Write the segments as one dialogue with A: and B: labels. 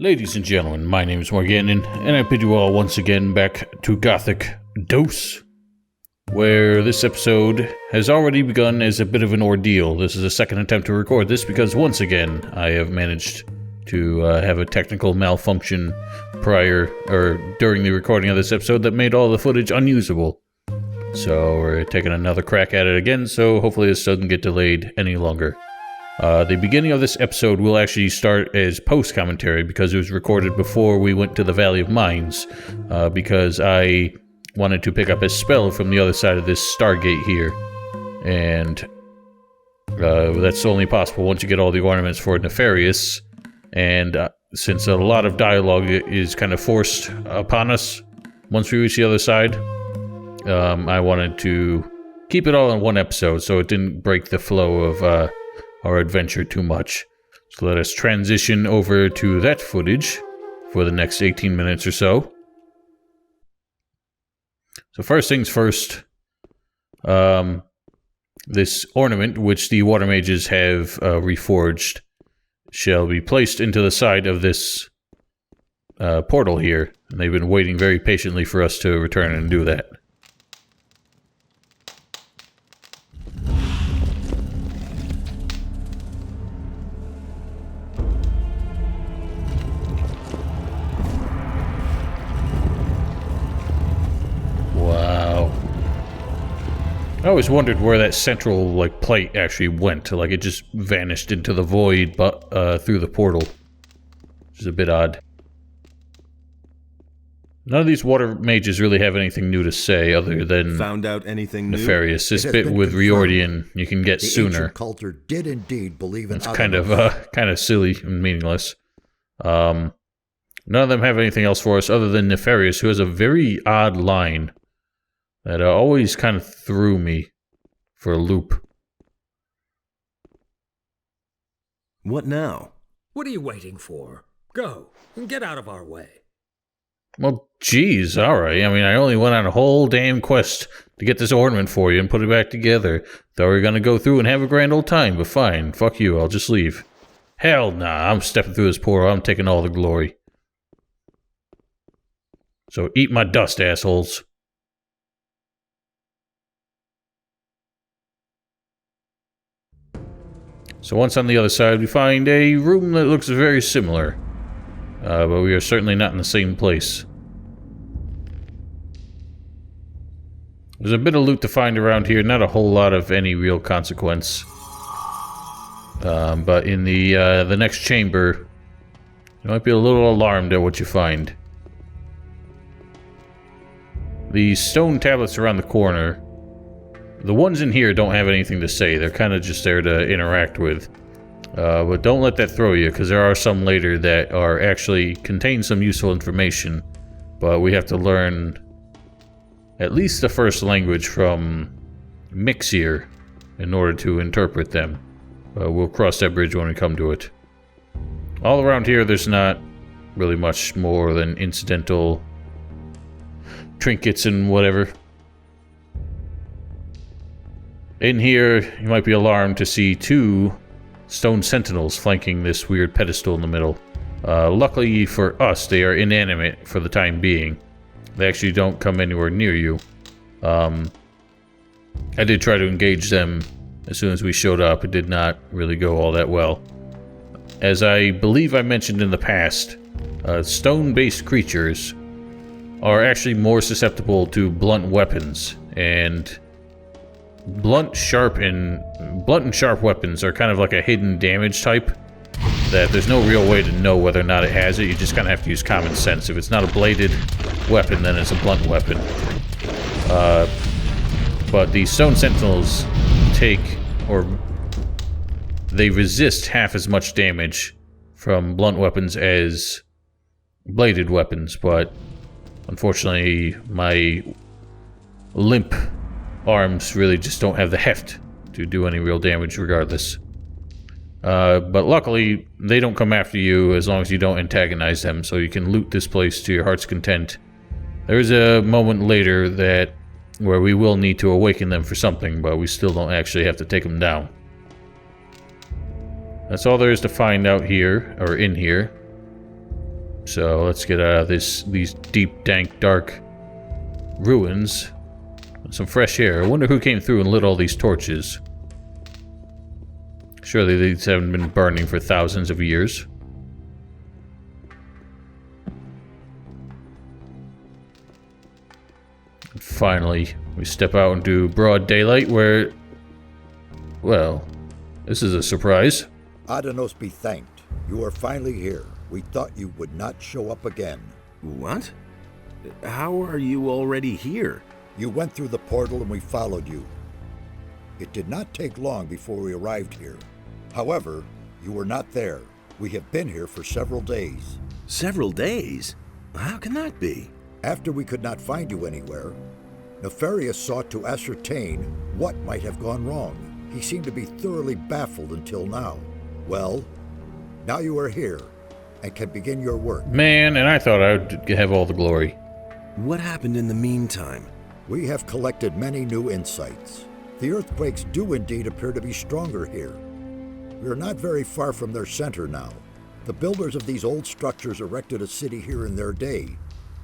A: Ladies and gentlemen, my name is Morganon, and I bid you all once again back to Gothic II, where this episode has already begun as a bit of an ordeal. This is a second attempt to record this because once again I have managed to have a technical malfunction during the recording of this episode that made all the footage unusable. So we're taking another crack at it again, so hopefully this doesn't get delayed any longer. The beginning of this episode will actually start as post-commentary because it was recorded before we went to the Valley of Mines, because I wanted to pick up a spell from the other side of this Stargate here, and that's only possible once you get all the ornaments for Nefarious, and since a lot of dialogue is kind of forced upon us once we reach the other side, I wanted to keep it all in one episode so it didn't break the flow of our adventure too much. So let us transition over to that footage for the next 18 minutes or so. So first things first, this ornament, which the water mages have reforged, shall be placed into the side of this portal here. And they've been waiting very patiently for us to return and do that. I always wondered where that central, plate actually went. It just vanished into the void, but through the portal. Which is a bit odd. None of these water mages really have anything new to say other than
B: found out anything new?
A: Nefarious. This bit with Riordian you can get sooner.
C: The ancient culture did indeed believe in
A: it's kind of silly and meaningless. None of them have anything else for us other than Nefarious, who has a very odd line that always kind of threw me for a loop.
B: What now?
D: What are you waiting for? Go, and get out of our way.
A: Well, geez, alright. I mean, I only went on a whole damn quest to get this ornament for you and put it back together. Thought we were gonna go through and have a grand old time, but fine. Fuck you, I'll just leave. Hell nah, I'm stepping through this portal. I'm taking all the glory. So eat my dust, assholes. So once on the other side, we find a room that looks very similar. But we are certainly not in the same place. There's a bit of loot to find around here, not a whole lot of any real consequence. But in the next chamber, you might be a little alarmed at what you find. The stone tablets around the corner, the ones in here don't have anything to say. They're kind of just there to interact with. But don't let that throw you, because there are some later that are actually contain some useful information. But we have to learn at least the first language from Mixir in order to interpret them. We'll cross that bridge when we come to it. All around here, there's not really much more than incidental trinkets and whatever. In here, you might be alarmed to see two stone sentinels flanking this weird pedestal in the middle. Luckily for us, they are inanimate for the time being. They actually don't come anywhere near you. I did try to engage them as soon as we showed up. It did not really go all that well. As I believe I mentioned in the past, stone-based creatures are actually more susceptible to blunt weapons, and blunt and sharp weapons are kind of like a hidden damage type that there's no real way to know whether or not it has it. You just kind of have to use common sense. If it's not a bladed weapon, then it's a blunt weapon. But the stone sentinels they resist half as much damage from blunt weapons as bladed weapons, but unfortunately my limp arms really just don't have the heft to do any real damage regardless. But luckily, they don't come after you as long as you don't antagonize them, so you can loot this place to your heart's content. There is a moment later where we will need to awaken them for something, but we still don't actually have to take them down. That's all there is to find out here, or in here. So let's get out of these deep, dank, dark ruins. Some fresh air. I wonder who came through and lit all these torches. Surely these haven't been burning for thousands of years. And finally, we step out into broad daylight where... Well, this is a surprise.
C: Adanos be thanked. You are finally here. We thought you would not show up again.
B: What? How are you already here?
C: You went through the portal and we followed you. It did not take long before we arrived here. However, you were not there. We have been here for several days.
B: Several days? How can that be?
C: After we could not find you anywhere, Nefarious sought to ascertain what might have gone wrong. He seemed to be thoroughly baffled until now. Well, now you are here and can begin your work.
A: Man, and I thought I would have all the glory.
B: What happened in the meantime?
C: We have collected many new insights. The earthquakes do indeed appear to be stronger here. We are not very far from their center now. The builders of these old structures erected a city here in their day.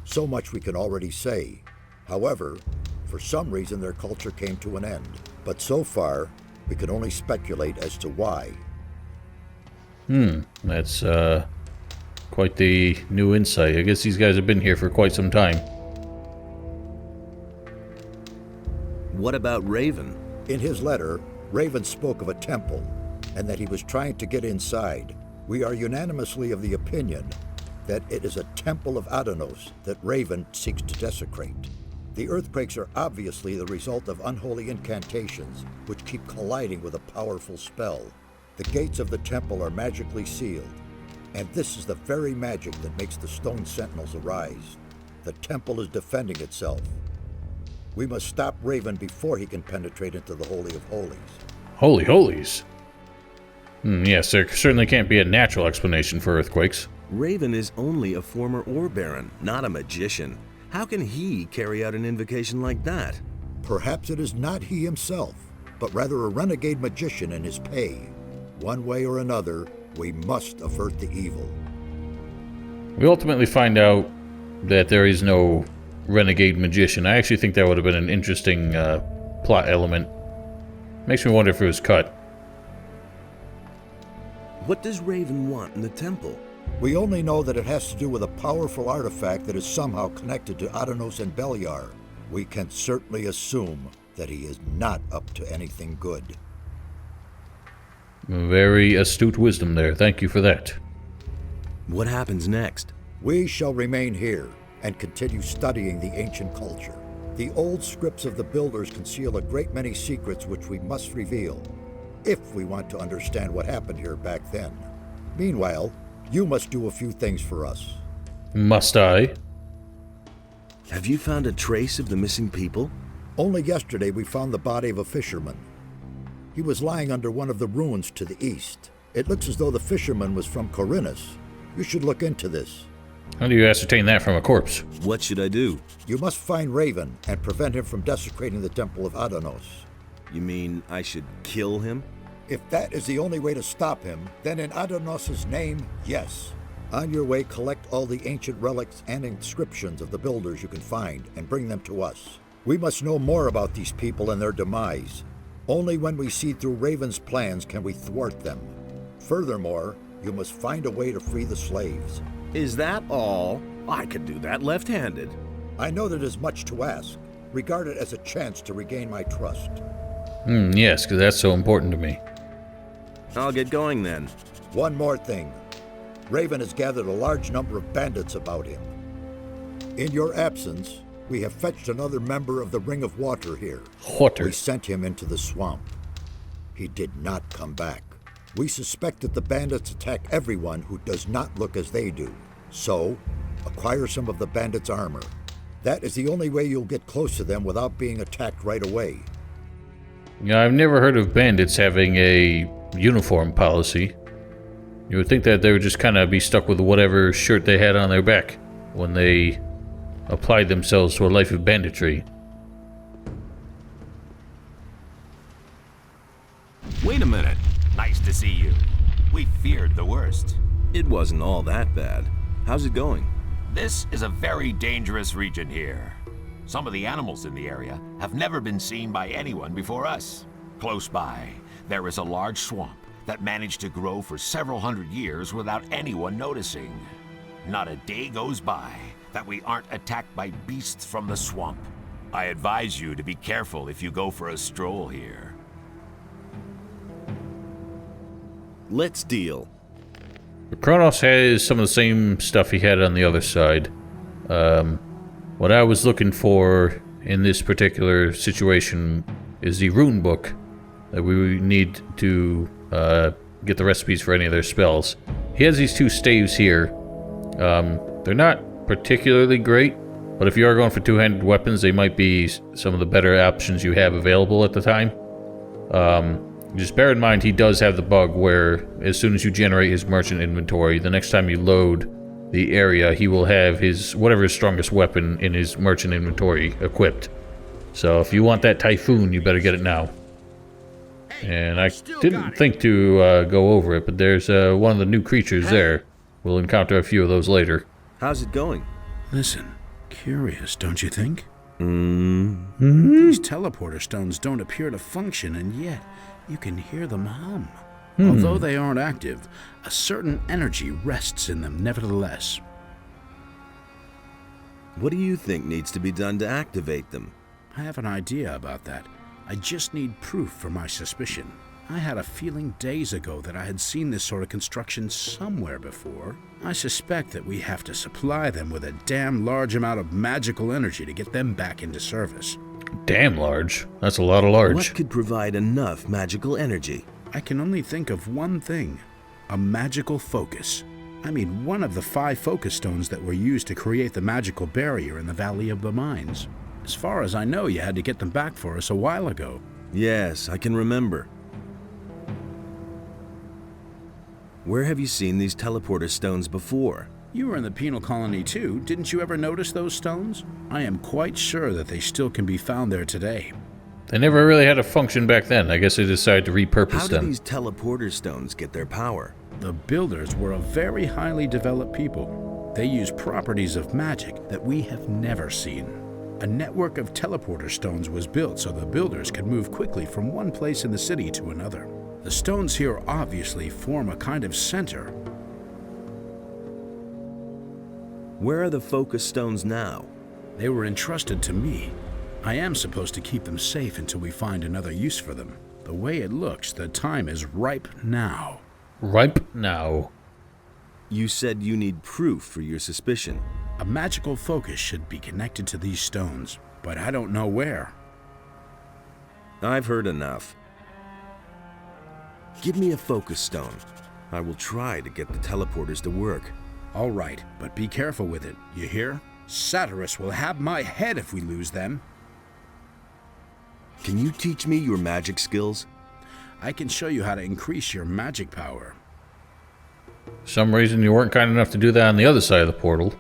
C: So much we can already say. However, for some reason their culture came to an end. But so far, we can only speculate as to why.
A: That's quite the new insight. I guess these guys have been here for quite some time.
B: What about Raven?
C: In his letter, Raven spoke of a temple and that he was trying to get inside. We are unanimously of the opinion that it is a temple of Adanos that Raven seeks to desecrate. The earthquakes are obviously the result of unholy incantations which keep colliding with a powerful spell. The gates of the temple are magically sealed, and this is the very magic that makes the stone sentinels arise. The temple is defending itself. We must stop Raven before he can penetrate into the Holy of Holies.
A: Holy holies. Yes, there certainly can't be a natural explanation for earthquakes.
B: Raven is only a former ore baron, not a magician. How can he carry out an invocation like that?
C: Perhaps it is not he himself, but rather a renegade magician in his pay. One way or another, we must avert the evil.
A: We ultimately find out that there is no renegade magician. I actually think that would have been an interesting plot element. Makes me wonder if it was cut.
B: What does Raven want in the temple?
C: We only know that it has to do with a powerful artifact that is somehow connected to Adanos and Beliar. We can certainly assume that he is not up to anything good.
A: Very astute wisdom there. Thank you for that.
B: What happens next?
C: We shall remain here and continue studying the ancient culture. The old scripts of the builders conceal a great many secrets which we must reveal, if we want to understand what happened here back then. Meanwhile, you must do a few things for us.
A: Must I?
B: Have you found a trace of the missing people?
C: Only yesterday we found the body of a fisherman. He was lying under one of the ruins to the east. It looks as though the fisherman was from Corinus. You should look into this.
A: How do you ascertain that from a corpse?
B: What should I do?
C: You must find Raven and prevent him from desecrating the temple of Adanos.
B: You mean I should kill him?
C: If that is the only way to stop him, then in Adanos' name, yes. On your way, collect all the ancient relics and inscriptions of the builders you can find and bring them to us. We must know more about these people and their demise. Only when we see through Raven's plans can we thwart them. Furthermore, you must find a way to free the slaves.
B: Is that all? I could do that left-handed.
C: I know that is much to ask. Regard it as a chance to regain my trust.
A: Yes, because that's so important to me.
B: I'll get going then.
C: One more thing. Raven has gathered a large number of bandits about him. In your absence, we have fetched another member of the Ring of Water here.
A: Water.
C: We sent him into the swamp. He did not come back. We suspect that the bandits attack everyone who does not look as they do. So, acquire some of the bandits' armor. That is the only way you'll get close to them without being attacked right away.
A: Yeah, I've never heard of bandits having a uniform policy. You would think that they would just kind of be stuck with whatever shirt they had on their back when they applied themselves to a life of banditry.
E: Wait a minute. Nice to see you. We feared the worst.
B: It wasn't all that bad. How's it going?
E: This is a very dangerous region here. Some of the animals in the area have never been seen by anyone before us. Close by, there is a large swamp that managed to grow for several hundred years without anyone noticing. Not a day goes by that we aren't attacked by beasts from the swamp. I advise you to be careful if you go for a stroll here.
B: Let's deal.
A: Kronos has some of the same stuff he had on the other side. What I was looking for in this particular situation is the rune book that we need to get the recipes for any of their spells. He has these 2 staves here. They're not particularly great, but if you are going for 2-handed weapons, they might be some of the better options you have available at the time. Just bear in mind he does have the bug where as soon as you generate his merchant inventory, the next time you load the area, he will have his whatever his strongest weapon in his merchant inventory equipped. So if you want that typhoon, you better get it now. And I didn't think to go over it, but there's one of the new creatures there. We'll encounter a few of those later.
B: How's it going?
F: Listen, curious, don't you think? These teleporter stones don't appear to function, and yet you can hear them hum. Although they aren't active, a certain energy rests in them nevertheless.
B: What do you think needs to be done to activate them?
F: I have an idea about that. I just need proof for my suspicion. I had a feeling days ago that I had seen this sort of construction somewhere before. I suspect that we have to supply them with a damn large amount of magical energy to get them back into service.
A: Damn large. That's a lot of large.
B: What could provide enough magical energy?
F: I can only think of one thing. A magical focus. I mean, one of the 5 focus stones that were used to create the magical barrier in the Valley of the Mines. As far as I know, you had to get them back for us a while ago.
B: Yes, I can remember. Where have you seen these teleporter stones before?
F: You were in the penal colony too. Didn't you ever notice those stones? I am quite sure that they still can be found there today.
A: They never really had a function back then. I guess they decided to repurpose
B: How
A: them.
B: do these teleporter stones get their power?
F: The builders were a very highly developed people. They use properties of magic that we have never seen. A network of teleporter stones was built so the builders could move quickly from one place in the city to another. The stones here obviously form a kind of center.
B: Where are the focus stones now?
F: They were entrusted to me. I am supposed to keep them safe until we find another use for them. The way it looks, the time is ripe now.
A: Ripe now.
B: You said you need proof for your suspicion.
F: A magical focus should be connected to these stones, but I don't know where.
B: I've heard enough. Give me a focus stone. I will try to get the teleporters to work.
F: All right, but be careful with it, you hear? Satyrus will have my head if we lose them.
B: Can you teach me your magic skills?
F: I can show you how to increase your magic power.
A: For some reason you weren't kind enough to do that on the other side of the portal.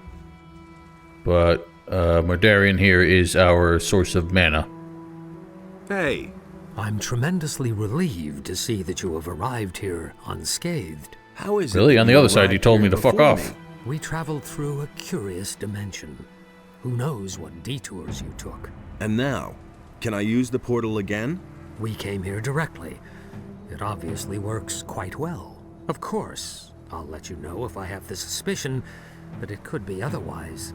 A: But Murdarian here is our source of mana.
B: Hey,
D: I'm tremendously relieved to see that you have arrived here unscathed.
B: how is
A: Really?
B: it that
A: On the
B: you
A: other side you
B: arrived
A: told
B: here
A: me to fuck
B: before
A: off.
B: me?
D: We traveled through a curious dimension. Who knows what detours you took?
B: And now, can I use the portal again?
D: We came here directly. It obviously works quite well. Of course, I'll let you know if I have the suspicion that it could be otherwise.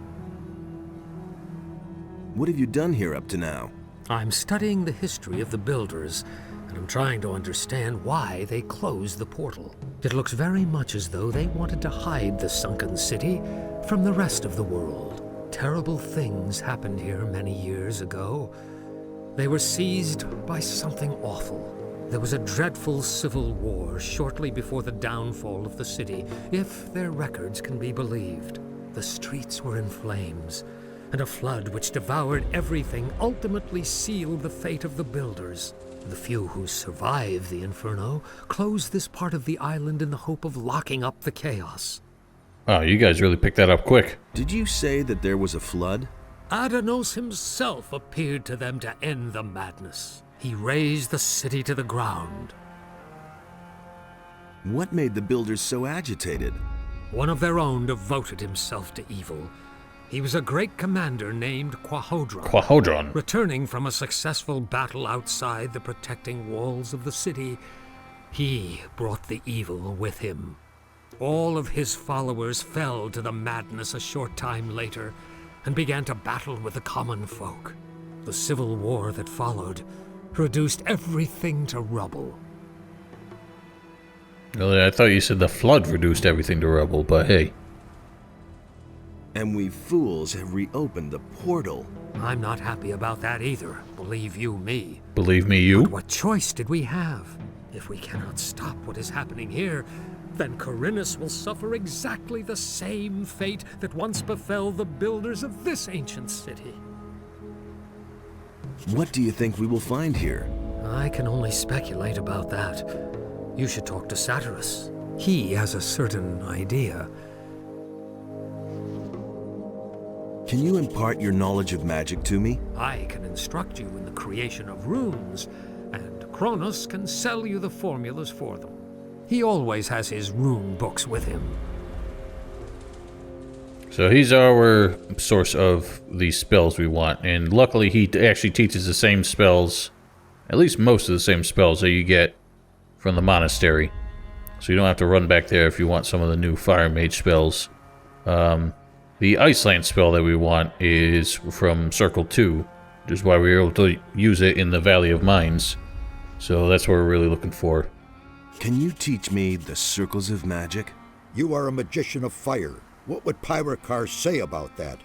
B: What have you done here up to now?
D: I'm studying the history of the builders, and I'm trying to understand why they closed the portal. It looks very much as though they wanted to hide the sunken city from the rest of the world. Terrible things happened here many years ago. They were seized by something awful. There was a dreadful civil war shortly before the downfall of the city, if their records can be believed. The streets were in flames, and a flood which devoured everything ultimately sealed the fate of the builders. The few who survived the inferno closed this part of the island in the hope of locking up the chaos.
A: Wow, you guys really picked that up quick.
B: Did you say that there was a flood?
D: Adanos himself appeared to them to end the madness. He razed the city to the ground.
B: What made the builders so agitated?
D: One of their own devoted himself to evil. He was a great commander named
A: Quahodron.
D: Returning from a successful battle outside the protecting walls of the city, he brought the evil with him. All of his followers fell to the madness a short time later and began to battle with the common folk. The civil war that followed reduced everything to rubble.
A: Well, I thought you said the flood reduced everything to rubble, but hey.
B: And we fools have reopened the portal.
D: I'm not happy about that either, believe you me.
A: Believe me, you?
D: But what choice did we have? If we cannot stop what is happening here, then Corinus will suffer exactly the same fate that once befell the builders of this ancient city.
B: What do you think we will find here?
D: I can only speculate about that. You should talk to Satyrus. He has a certain idea.
B: Can you impart your knowledge of magic to me?
D: I can instruct you in the creation of runes, and Kronos can sell you the formulas for them. He always has his rune books with him.
A: So he's our source of the spells we want, and luckily he actually teaches the same spells, at least most of the same spells that you get from the monastery. So you don't have to run back there if you want some of the new fire mage spells. The Ice Lance spell that we want is from Circle 2, which is why we were able to use it in the Valley of Mines. So that's what we're really looking for.
B: Can you teach me the circles of magic?
C: You are a magician of fire. What would Pyrocars say about that?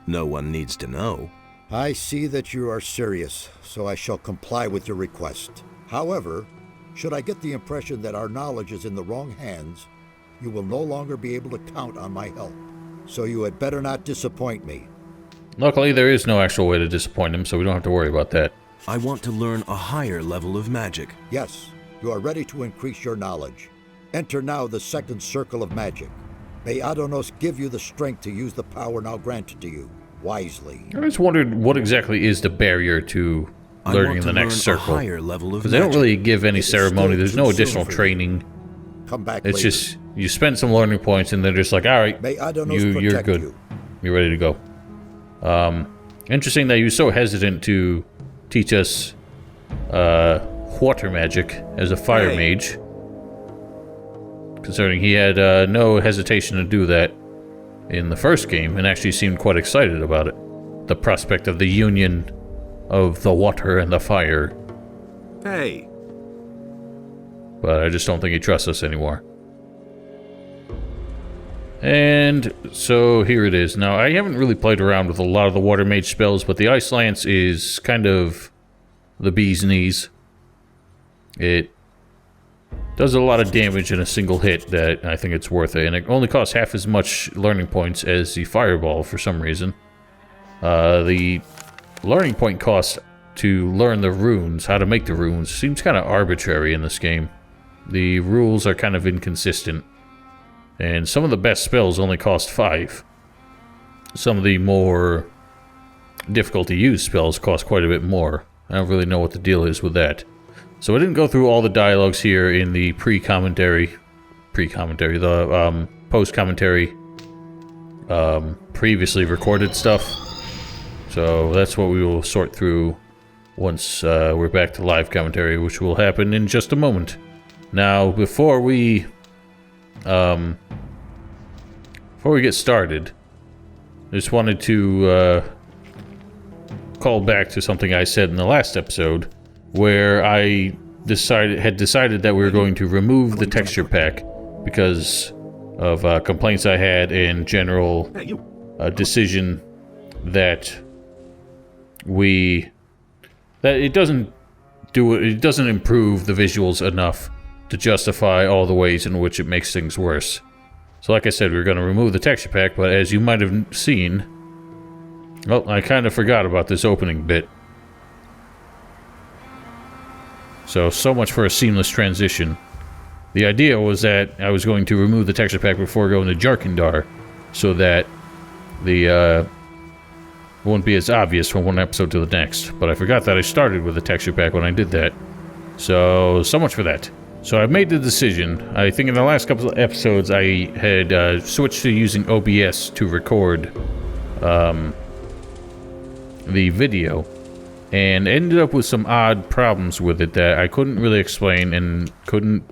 B: No one needs to know.
C: I see that you are serious, so I shall comply with your request. However, should I get the impression that our knowledge is in the wrong hands, you will no longer be able to count on my help. So you had better not disappoint me.
A: Luckily, there is no actual way to disappoint him, so we don't have to worry about that.
B: I want to learn a higher level of magic.
C: Yes, you are ready to increase your knowledge. Enter now the second circle of magic. May Adonos give you the strength to use the power now granted to you, wisely.
A: I just wondered what exactly is the barrier to learning in the next circle. Because they don't really give any ceremony, there's no additional training.
C: Come back
A: It's
C: later.
A: just, you spend some learning points and they're just like, alright,
C: May Adonos
A: you're
C: protect
A: good.
C: you.
A: You're ready to go. Interesting that he was so hesitant to teach us water magic as a fire mage. Considering he had no hesitation to do that in the first game and actually seemed quite excited about it. The prospect of the union of the water and the fire.
B: Hey,
A: But I just don't think he trusts us anymore. And so here it is. Now, I haven't really played around with a lot of the Water Mage spells, but the Ice Lance is kind of the bee's knees. It does a lot of damage in a single hit that I think it's worth it. And it only costs half as much learning points as the Fireball for some reason. The learning point cost to learn the runes, how to make the runes, seems kind of arbitrary in this game. The rules are kind of inconsistent. And some of the best spells only cost 5. Some of the more difficult to use spells cost quite a bit more. I don't really know what the deal is with that. So I didn't go through all the dialogues here in the post-commentary, previously recorded stuff. So that's what we will sort through once we're back to live commentary, which will happen in just a moment. Now, before we get started, I just wanted to call back to something I said in the last episode, where I had decided that we were going to remove the texture pack because of complaints I had and general decision that it doesn't improve the visuals enough to justify all the ways in which it makes things worse. So like I said, we were going to remove the texture pack, but as you might have seen, well, I kind of forgot about this opening bit. So much for a seamless transition. The idea was that I was going to remove the texture pack before going to Jarkandar, so that the won't be as obvious from one episode to the next. But I forgot that I started with the texture pack when I did that. So much for that. So I've made the decision. I think in the last couple of episodes I had switched to using OBS to record the video, and ended up with some odd problems with it that I couldn't really explain and couldn't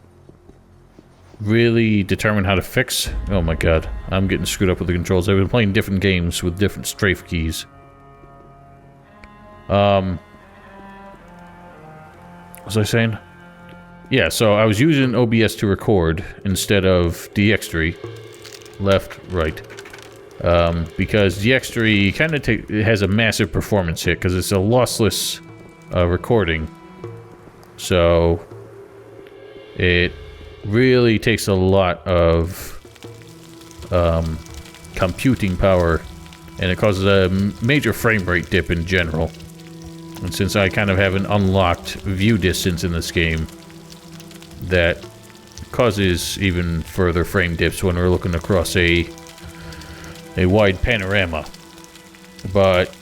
A: really determine how to fix. Oh my god, I'm getting screwed up with the controls. I've been playing different games with different strafe keys. What was I saying? Yeah, so I was using OBS to record instead of DX3. Left, right. Because DX3 kind of has a massive performance hit because it's a lossless recording. So it really takes a lot of computing power, and it causes a major frame rate dip in general. And since I kind of have an unlocked view distance in this game, that causes even further frame dips when we're looking across a wide panorama. But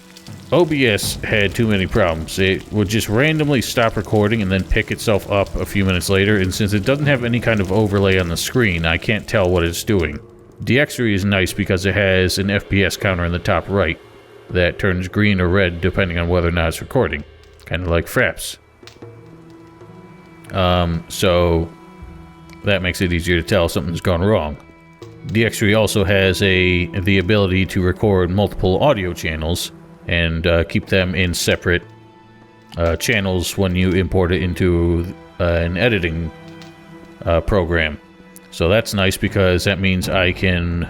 A: OBS had too many problems. It would just randomly stop recording and then pick itself up a few minutes later, and since it doesn't have any kind of overlay on the screen, I can't tell what it's doing. DX3 is nice because it has an FPS counter in the top right that turns green or red depending on whether or not it's recording. Kind of like Fraps. So that makes it easier to tell something's gone wrong. DX3 also has the ability to record multiple audio channels and keep them in separate channels when you import it into an editing program. So that's nice because that means I can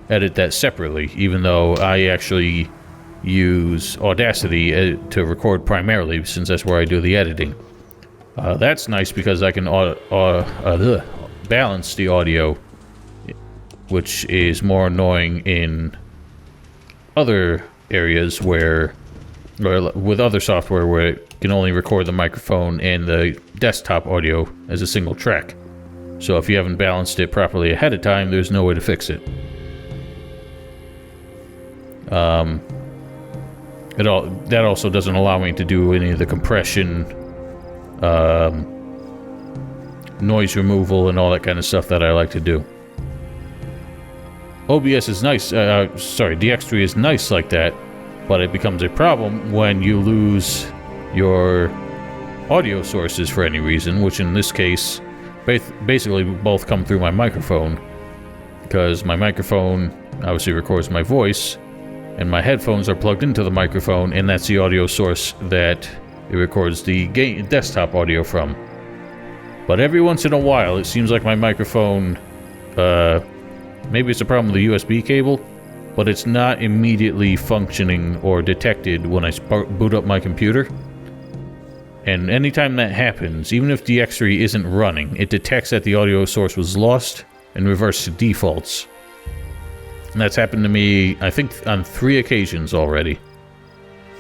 A: edit that separately, even though I actually use Audacity to record primarily, since that's where I do the editing. That's nice because I can balance the audio, which is more annoying in other areas or with other software where it can only record the microphone and the desktop audio as a single track. So if you haven't balanced it properly ahead of time, there's no way to fix it. That also doesn't allow me to do any of the compression, noise removal, and all that kind of stuff that I like to do. OBS is nice, DX3 is nice like that, but it becomes a problem when you lose your audio sources for any reason, which in this case, basically both come through my microphone, because my microphone obviously records my voice, and my headphones are plugged into the microphone, and that's the audio source that it records the desktop audio from. But every once in a while, it seems like my microphone, maybe it's a problem with the USB cable, but it's not immediately functioning or detected when I boot up my computer. And anytime that happens, even if DX3 isn't running, it detects that the audio source was lost and reverts to defaults. And that's happened to me, I think, on 3 occasions already.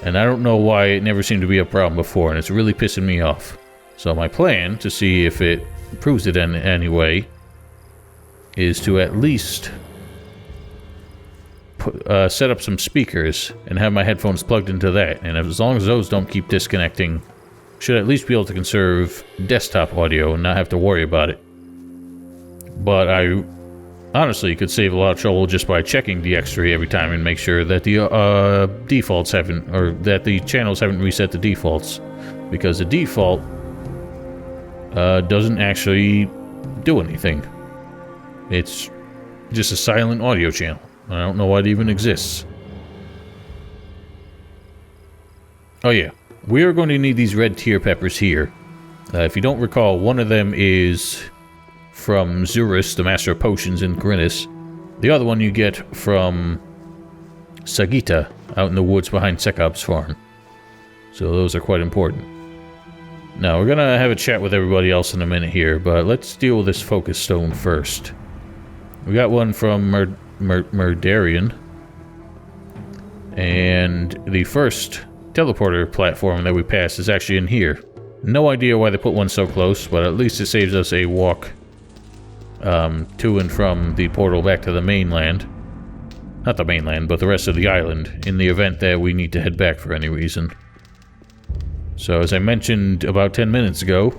A: And I don't know why it never seemed to be a problem before, and it's really pissing me off. So my plan, to see if it improves it in any way, is to at least set up some speakers and have my headphones plugged into that. And as long as those don't keep disconnecting, should at least be able to conserve desktop audio and not have to worry about it. But I honestly could save a lot of trouble just by checking DX3 every time and make sure that the defaults haven't, or that the channels haven't reset the defaults, because the default doesn't actually do anything. It's just a silent audio channel. I don't know why it even exists. Oh yeah, we are going to need these red tear peppers here. If you don't recall, one of them is from Zurus, the Master of Potions in Corinthus. The other one you get from Sagita, out in the woods behind Sekab's farm. So those are quite important. Now, we're going to have a chat with everybody else in a minute here, but let's deal with this focus stone first. We got one from Murdarian. And the first teleporter platform that we passed is actually in here. No idea why they put one so close, but at least it saves us a walk to and from the portal back to the mainland. Not the mainland, but the rest of the island, in the event that we need to head back for any reason. So, as I mentioned about 10 minutes ago,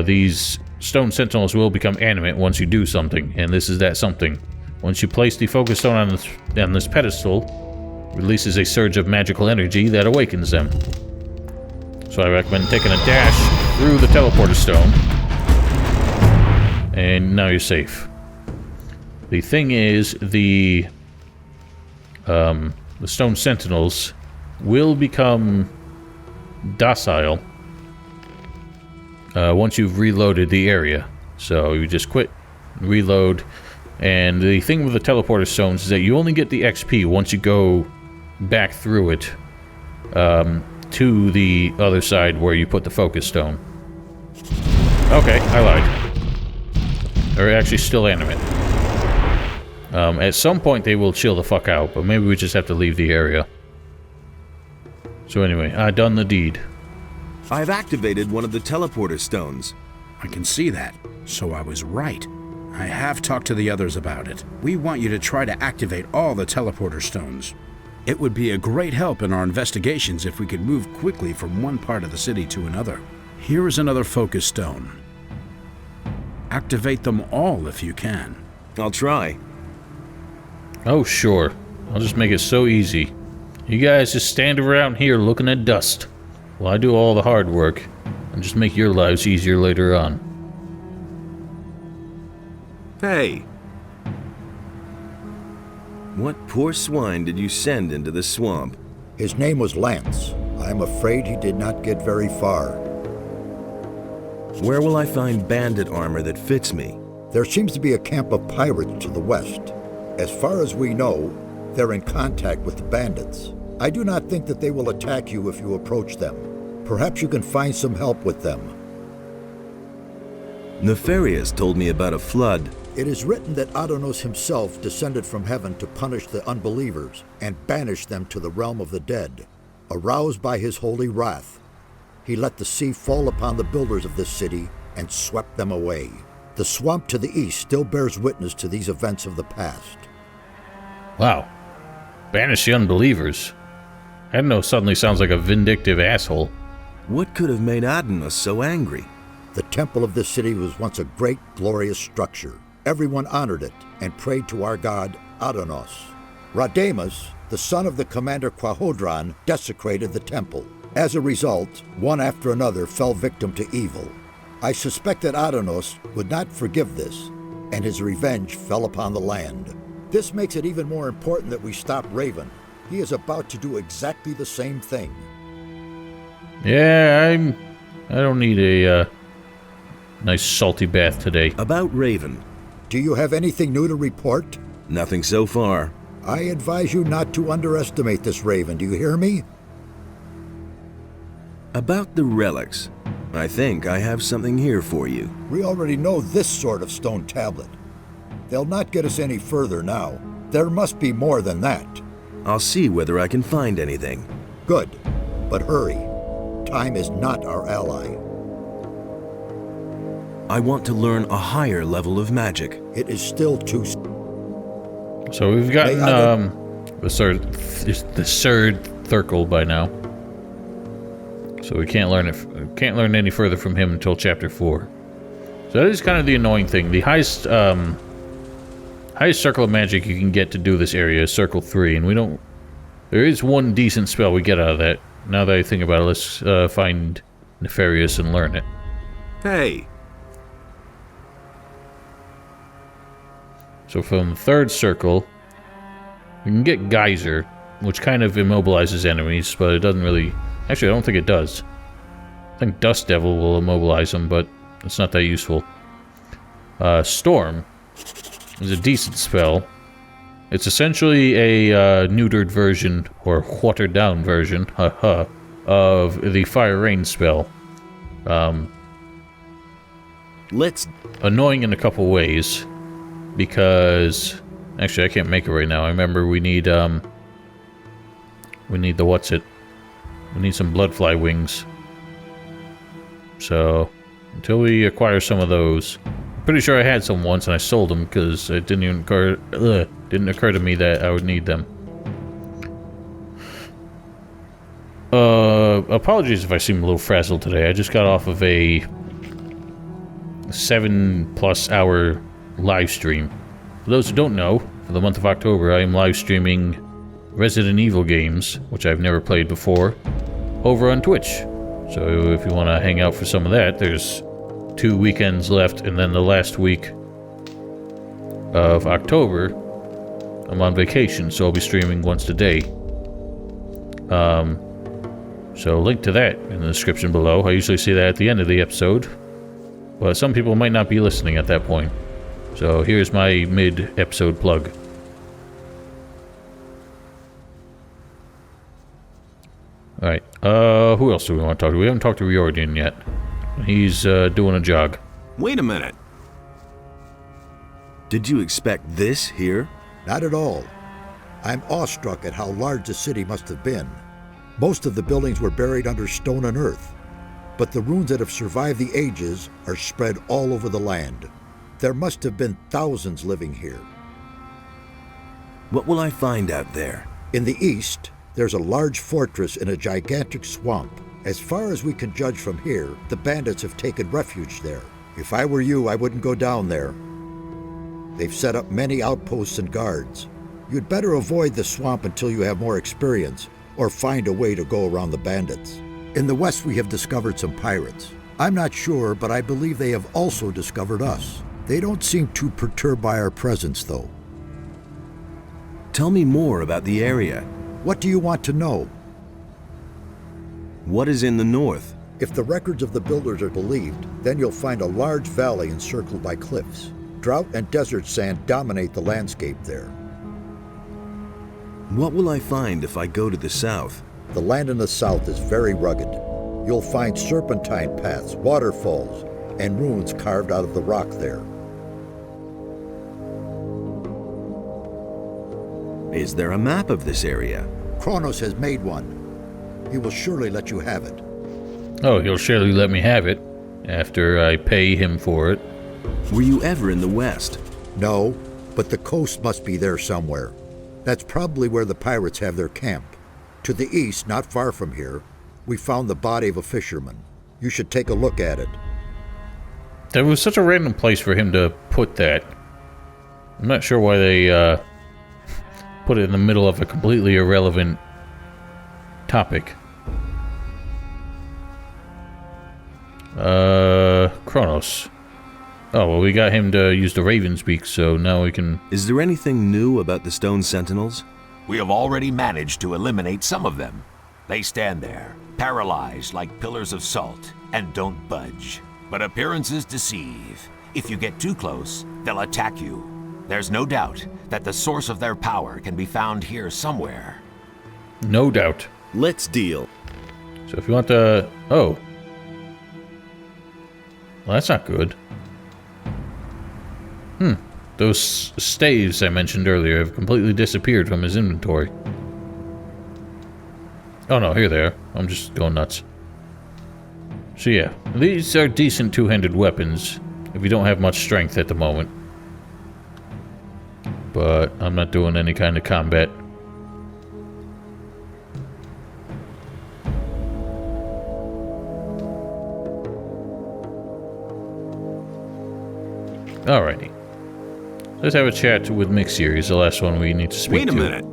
A: these stone sentinels will become animate once you do something, and this is that something. Once you place the focus stone on this pedestal, releases a surge of magical energy that awakens them. So I recommend taking a dash through the teleporter stone, and now you're safe. The thing is, the stone sentinels will become docile once you've reloaded the area. So you just quit, reload, and the thing with the teleporter stones is that you only get the XP once you go back through it to the other side where you put the focus stone. Okay, I lied. They're actually still animate. At some point they will chill the fuck out, but maybe we just have to leave the area. So anyway, I done the deed.
B: I've activated one of the teleporter stones.
F: I can see that, so I was right. I have talked to the others about it. We want you to try to activate all the teleporter stones. It would be a great help in our investigations if we could move quickly from one part of the city to another. Here is another focus stone. Activate them all if you can.
B: I'll try.
A: Oh, sure. I'll just make it so easy. You guys just stand around here looking at dust while I do all the hard work and just make your lives easier later on.
B: Hey! What poor swine did you send into the swamp?
C: His name was Lance. I'm afraid he did not get very far.
B: Where will I find bandit armor that fits me?
C: There seems to be a camp of pirates to the west. As far as we know, they're in contact with the bandits. I do not think that they will attack you if you approach them. Perhaps you can find some help with them.
B: Nefarious told me about a flood.
C: It is written that Adonos himself descended from heaven to punish the unbelievers and banish them to the realm of the dead. Aroused by his holy wrath, he let the sea fall upon the builders of this city and swept them away. The swamp to the east still bears witness to these events of the past.
A: Wow. Banish the unbelievers. Adno suddenly sounds like a vindictive asshole.
B: What could have made Adonos so angry?
C: The temple of this city was once a great, glorious structure. Everyone honored it and prayed to our god, Adonos. Radamus, the son of the commander Quahodron, desecrated the temple. As a result, one after another fell victim to evil. I suspect that Adonos would not forgive this, and his revenge fell upon the land. This makes it even more important that we stop Raven. He is about to do exactly the same thing.
A: Yeah, I don't need a nice salty bath today.
B: About Raven.
C: Do you have anything new to report?
B: Nothing so far.
C: I advise you not to underestimate this Raven, do you hear me?
B: About the relics. I think I have something here for you.
C: We already know this sort of stone tablet. They'll not get us any further now. There must be more than that.
B: I'll see whether I can find anything.
C: Good, but hurry. Time is not our ally.
B: I want to learn a higher level of magic.
C: It is still too...
A: So we've gotten the third circle by now. So we can't learn any further from him until chapter 4. So that is kind of the annoying thing. The highest circle of magic you can get to do this area is circle 3, and we don't... There is one decent spell we get out of that. Now that I think about it, let's find Nefarious and learn it.
B: Hey!
A: So from the third circle, we can get Geyser, which kind of immobilizes enemies, but it doesn't really... Actually, I don't think it does. I think Dust Devil will immobilize them, but it's not that useful. Storm is a decent spell. It's essentially a neutered version, or watered down version, of the Fire Rain spell. Annoying in a couple ways, because... Actually, I can't make it right now. I remember we need the what's-it. We need some bloodfly wings. So, until we acquire some of those... I'm pretty sure I had some once and I sold them because it didn't even occur to me that I would need them. Apologies if I seem a little frazzled today. I just got off of a 7+ hour live stream. For those who don't know, for the month of October, I am live streaming Resident Evil games, which I've never played before, over on Twitch. So if you want to hang out for some of that, there's 2 weekends left, and then the last week of October, I'm on vacation, so I'll be streaming once a day. So link to that in the description below. I usually see that at the end of the episode, but some people might not be listening at that point. So here's my mid-episode plug. Alright, who else do we want to talk to? We haven't talked to Riordan yet. He's doing a jog.
B: Wait a minute. Did you expect this here?
C: Not at all. I'm awestruck at how large the city must have been. Most of the buildings were buried under stone and earth, but the ruins that have survived the ages are spread all over the land. There must have been thousands living here.
B: What will I find out there?
C: In the east, there's a large fortress in a gigantic swamp. As far as we can judge from here, the bandits have taken refuge there. If I were you, I wouldn't go down there. They've set up many outposts and guards. You'd better avoid the swamp until you have more experience, or find a way to go around the bandits. In the west, we have discovered some pirates. I'm not sure, but I believe they have also discovered us. They don't seem too perturbed by our presence, though.
B: Tell me more about the area.
C: What do you want to know?
B: What is in the north?
C: If the records of the builders are believed, then you'll find a large valley encircled by cliffs. Drought and desert sand dominate the landscape there.
B: What will I find if I go to the south?
C: The land in the south is very rugged. You'll find serpentine paths, waterfalls, and ruins carved out of the rock there.
B: Is there a map of this area?
C: Kronos has made one. He will surely let you have it.
A: Oh, he'll surely let me have it, after I pay him for it.
B: Were you ever in the west?
C: No, but the coast must be there somewhere. That's probably where the pirates have their camp. To the east, not far from here, we found the body of a fisherman. You should take a look at it.
A: That was such a random place for him to put that. I'm not sure why they put it in the middle of a completely irrelevant topic. Kronos. Oh, well, we got him to use the Raven speak, so now we can...
B: Is there anything new about the stone sentinels?
E: We have already managed to eliminate some of them. They stand there, paralyzed like pillars of salt, and don't budge. But appearances deceive. If you get too close, they'll attack you. There's no doubt that the source of their power can be found here somewhere.
A: No doubt.
B: Let's deal.
A: So if you want to... Oh. Well, that's not good. Those staves I mentioned earlier have completely disappeared from his inventory. Oh no, here they are. I'm just going nuts. So yeah, these are decent two-handed weapons if you don't have much strength at the moment. But I'm not doing any kind of combat. Alrighty. Let's have a chat with Mixir. He's the last one we need to speak to.
B: Wait a minute.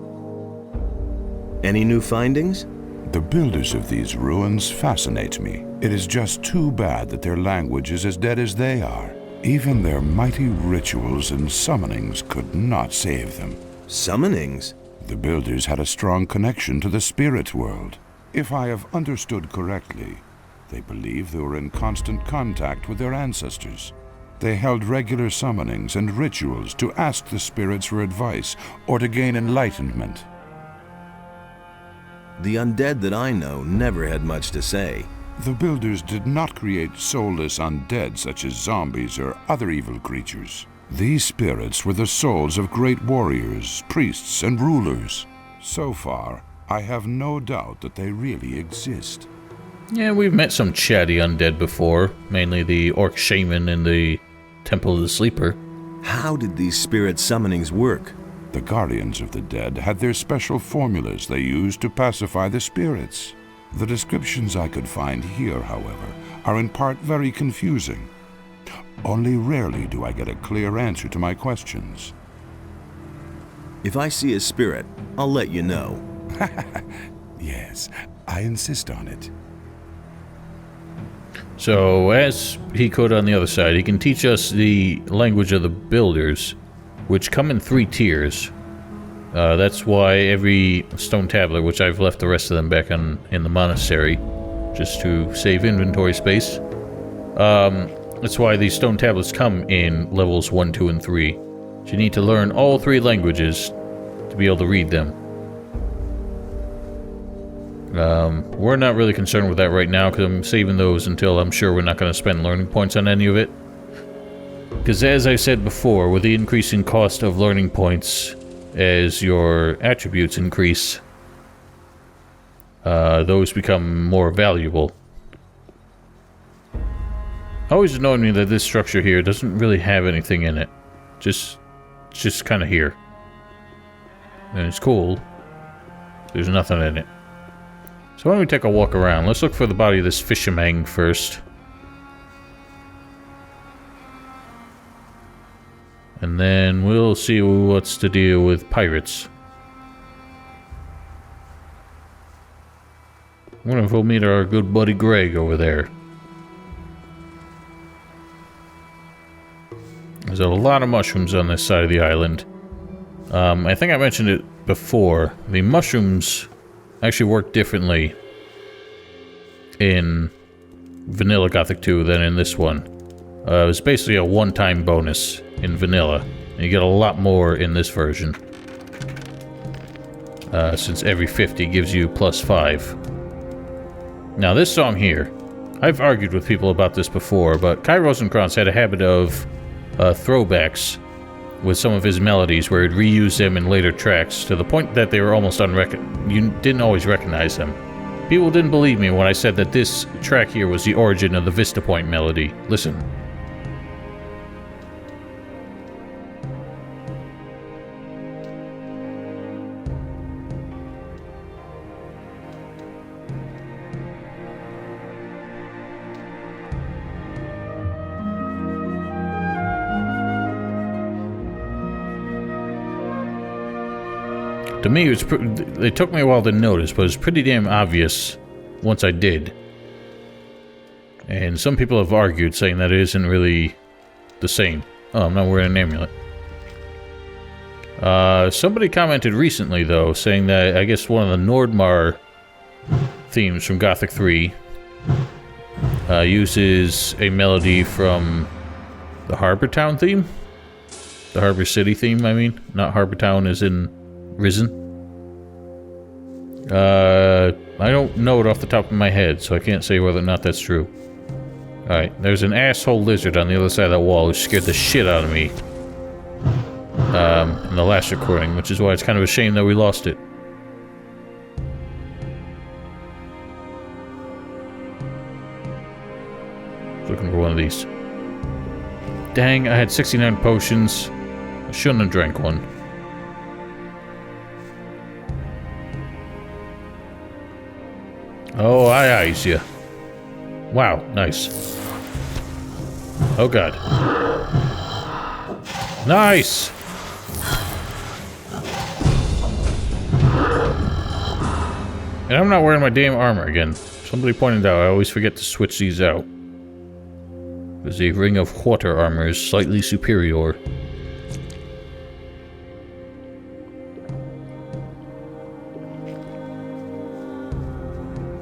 B: Any new findings?
G: The builders of these ruins fascinate me. It is just too bad that their language is as dead as they are. Even their mighty rituals and summonings could not save them.
B: Summonings?
G: The builders had a strong connection to the spirit world. If I have understood correctly, they believe they were in constant contact with their ancestors. They held regular summonings and rituals to ask the spirits for advice or to gain enlightenment.
B: The undead that I know never had much to say.
G: The builders did not create soulless undead such as zombies or other evil creatures. These spirits were the souls of great warriors, priests, and rulers. So far, I have no doubt that they really exist.
A: Yeah, we've met some chatty undead before, mainly the orc shaman in the Temple of the Sleeper.
B: How did these spirit summonings work?
G: The guardians of the dead had their special formulas they used to pacify the spirits. The descriptions I could find here, however, are in part very confusing. Only rarely do I get a clear answer to my questions.
B: If I see a spirit, I'll let you know.
G: Yes, I insist on it.
A: So, as he could on the other side, he can teach us the language of the builders, which come in 3 tiers. That's why every stone tablet, which I've left the rest of them back in the monastery, just to save inventory space. That's why these stone tablets come in levels 1, 2, and 3. So you need to learn all 3 languages to be able to read them. We're not really concerned with that right now, because I'm saving those until I'm sure we're not going to spend learning points on any of it. Because as I said before, with the increasing cost of learning points as your attributes increase, those become more valuable. Always annoyed me that this structure here doesn't really have anything in it. It's just kind of here. And it's cool. There's nothing in it. So why don't we take a walk around? Let's look for the body of this fisherman first. And then we'll see what's to deal with pirates. I wonder if we'll meet our good buddy Greg over there. There's a lot of mushrooms on this side of the island. I think I mentioned it before. The mushrooms actually work differently in vanilla Gothic 2 than in this one. It was basically a one-time bonus in vanilla. And you get a lot more in this version. Since every 50 gives you +5. Now this song here, I've argued with people about this before, but Kai Rosenkranz had a habit of throwbacks with some of his melodies where he'd reuse them in later tracks to the point that they were almost you didn't always recognize them. People didn't believe me when I said that this track here was the origin of the Vista Point melody. Listen. To me, it took me a while to notice, but it was pretty damn obvious once I did. And some people have argued, saying that it isn't really the same. Oh, I'm not wearing an amulet. Somebody commented recently, though, saying that I guess one of the Nordmar themes from Gothic 3 uses a melody from the Harbor Town theme? The Harbor City theme, I mean. Not Harbor Town as in Risen. I don't know it off the top of my head, so I can't say whether or not that's true. Alright, there's an asshole lizard on the other side of that wall who scared the shit out of me. In the last recording, which is why it's kind of a shame that we lost it. Looking for one of these. Dang, I had 69 potions. I shouldn't have drank one. Oh, I eyes you. Wow, nice. Oh god. Nice! And I'm not wearing my damn armor again. Somebody pointed out I always forget to switch these out. Because the Ring of Water armor is slightly superior.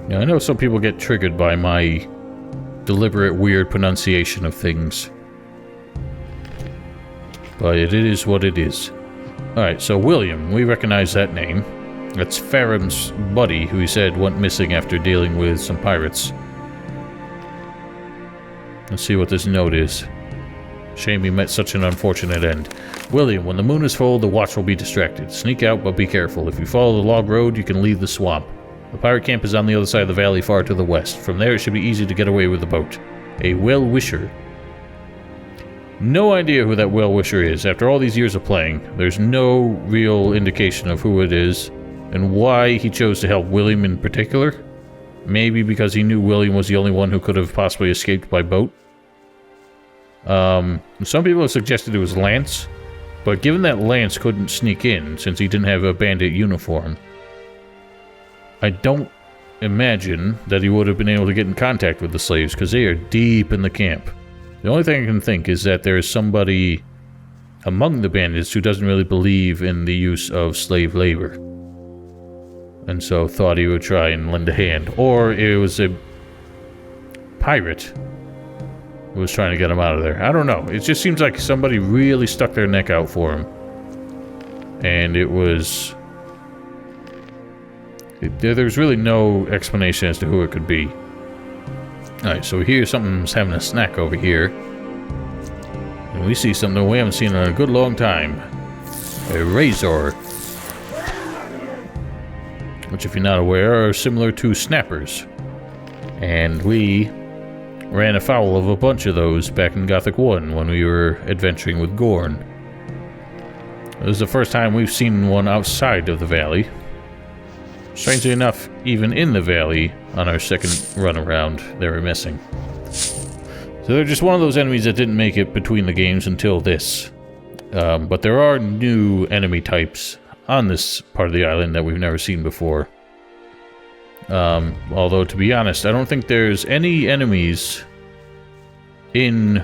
A: Now, I know some people get triggered by my deliberate weird pronunciation of things. But it is what it is. Alright, so William, we recognize that name. That's Faram's buddy, who he said went missing after dealing with some pirates. Let's see what this note is. Shame he met such an unfortunate end. William, when the moon is full, the watch will be distracted. Sneak out, but be careful. If you follow the log road, you can leave the swamp. The pirate camp is on the other side of the valley far to the west. From there, it should be easy to get away with the boat. A well-wisher. No idea who that well-wisher is. After all these years of playing, there's no real indication of who it is and why he chose to help William in particular. Maybe because he knew William was the only one who could have possibly escaped by boat. Some people have suggested it was Lance, but given that Lance couldn't sneak in since he didn't have a bandit uniform, I don't imagine that he would have been able to get in contact with the slaves because they are deep in the camp. The only thing I can think is that there is somebody among the bandits who doesn't really believe in the use of slave labor, and so thought he would try and lend a hand. Or it was a pirate who was trying to get him out of there. I don't know. It just seems like somebody really stuck their neck out for him. And it was... there's really no explanation as to who it could be. Alright, so here something's having a snack over here. And we see something we haven't seen in a good long time. A razor. Which, if you're not aware, are similar to snappers. And we ran afoul of a bunch of those back in Gothic 1 when we were adventuring with Gorn. This is the first time we've seen one outside of the valley. Strangely enough, even in the valley, on our second run around, they were missing. So they're just one of those enemies that didn't make it between the games until this. But there are new enemy types on this part of the island that we've never seen before. Although, to be honest, I don't think there's any enemies in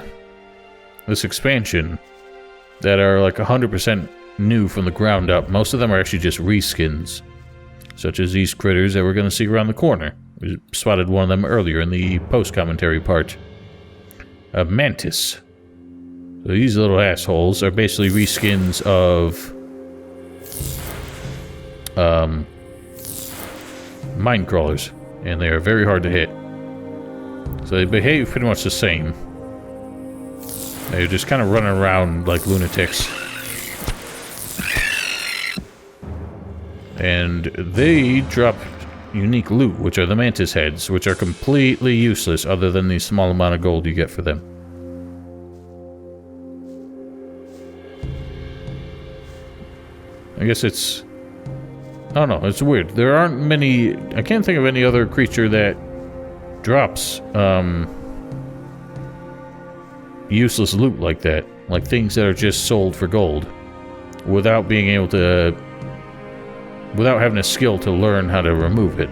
A: this expansion that are like 100% new from the ground up. Most of them are actually just reskins, such as these critters that we're going to see around the corner. We spotted one of them earlier in the post-commentary part. A mantis. So these little assholes are basically reskins of mine crawlers, and they are very hard to hit. So they behave pretty much the same. They're just kind of running around like lunatics. And they drop unique loot, which are the mantis heads, which are completely useless other than the small amount of gold you get for them. I guess it's... I don't know, it's weird. There aren't many... I can't think of any other creature that drops useless loot like that. Like things that are just sold for gold. Without being able to... without having a skill to learn how to remove it.